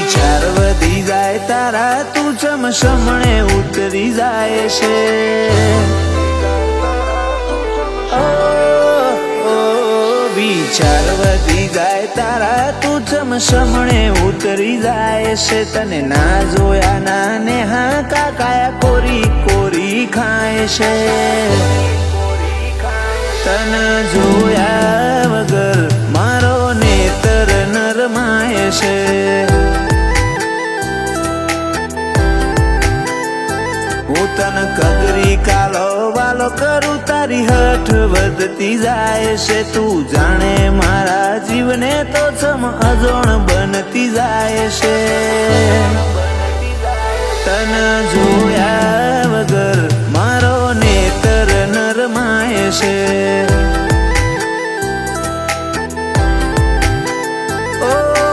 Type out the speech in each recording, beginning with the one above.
વિચાર વધી જાય તારા તું ચમસમણે ઉતરી જાય છે વિચાર વધી જાય તારા તું ચમસમણે ઉતરી જાય છે તને ના જોયા ના ને હા કાકાયા કોરી કોરી ખાય છે તને જોયા વગર મારો નેતર નરમાય છે હું તને કગરી કાલો વાલો કરું તારી હઠ વધતી જાય છે તું જાણે મારા જીવને તો ચમ અજોણ બનતી જાય છે તને જોયા વગર મારો નેતર નરમાય છે ઓ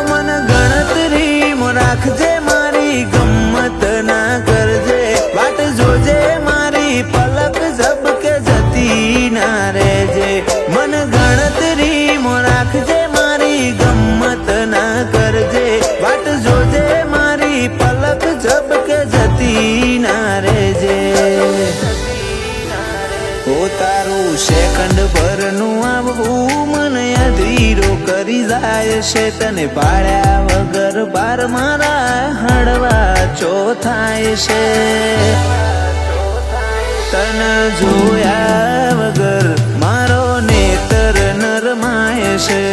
મન ગણતરીમાં રાખજે મારી ગમ્મત ના કરજે વાટ જોજે મારી પલક ઝબકે જતી ના રહેજે મન ગણતરીમાં રાખજે મારી ગમ્મત ના કરજે વાટ જોજે મારી પલક ઝબકે જતી ના રહેજે ઓ તારું સેકન્ડ ભરનું આવવું મને અધીરો કરી જાય છે તને પાડ્યા વગર બાર મારા હળવા ચો થાય છે તને જોયા વગર મારો નેતર નરમાય છે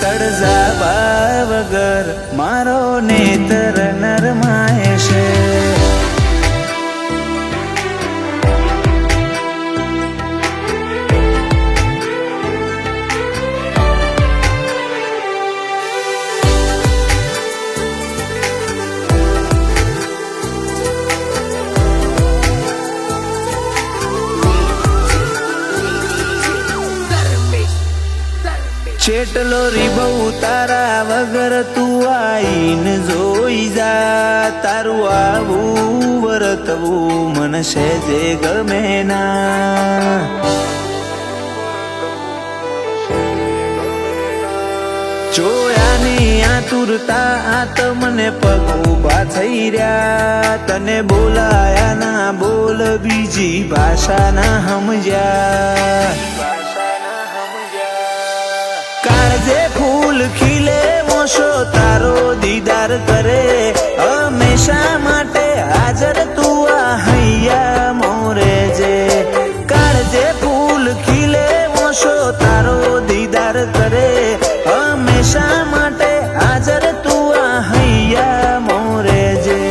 તડજાવા વગર મારો નેતર નરમાય છે ચેટલો રીબઉ તારા વગર તું આઈને જોઈ જા તારું આવું વર્તવું મને સહેજે ગમે ના જોયાની આતુરતા આ તો મને પગ ઉભા થઈ રહ્યા તને બોલાયા ના બોલ બીજી ભાષા ના સમજ્યા કાળજે ફૂલ ખીલે મોશો તારો દીદાર કરે હંમેશા માટે હાજર તું આ હૈયા મોરે જે કાળજે ફૂલ ખીલે મોશો તારો દીદાર કરે હંમેશા માટે હાજર તું આ હૈયા મોરે જે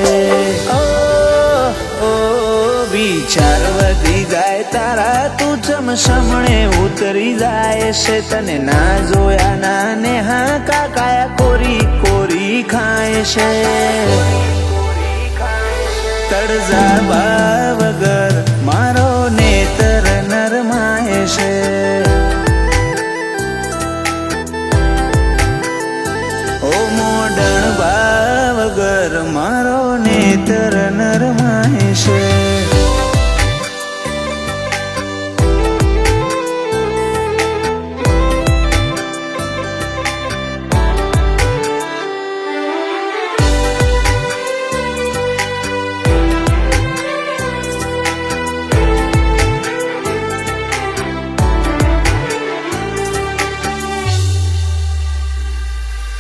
વિચાર વધી જાય તારા તું ચમસમણે ઉતરી જાય છે તને ના જોયા ના ને હા કાકાયા કોરી કોરી ખાય છે તડજાવા વગર મારો નેતર નરમાય છે ઓ મોડણવા વગર મારો નેતર નરમાય છે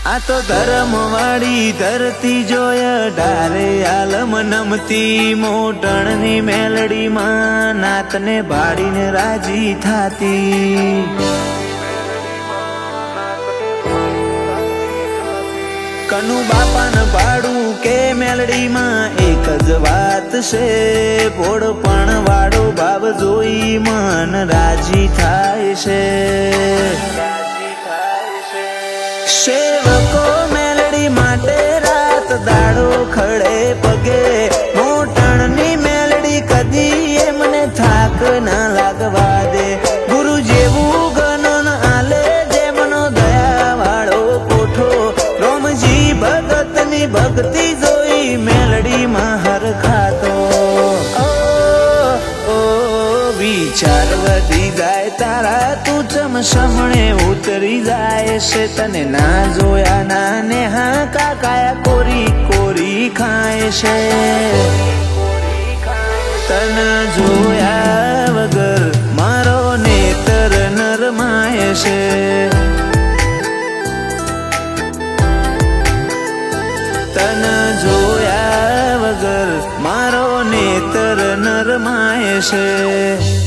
આ તો ધર્મ વાળી ધરતી જોય ડારે આલમ નમતી મોટણની મેલડીમાં નાતને ભાડીને રાજી થાતી કનુ બાપાને ભાડું કે મેલડીમાં એક જ વાત છે પોળપણ વાળો ભાવ જોઈ મન રાજી થાય છે સેવકો મેલડી માટે રાત દાડો ખડે પગે મોટણની મેલડી કદી એમને થાક ના લાગવા દે ગુરુ જેવું ગણન આલે જેમનો દયા વાળો કોઠો રોમજી ભગતની ભક્તિ જોઈ મેલડીમાં હર ખાતો વિચાર વધી જાય તારા તું ચમસમણે ઉતરી જાય છે તને ના જોયા ના ને હા કાકાયા કોરી કોરી ખાય છે તને જોયા વગર મારો નેતર નરમાય છે તને જોયા વગર મારો નેતર નરમાય છે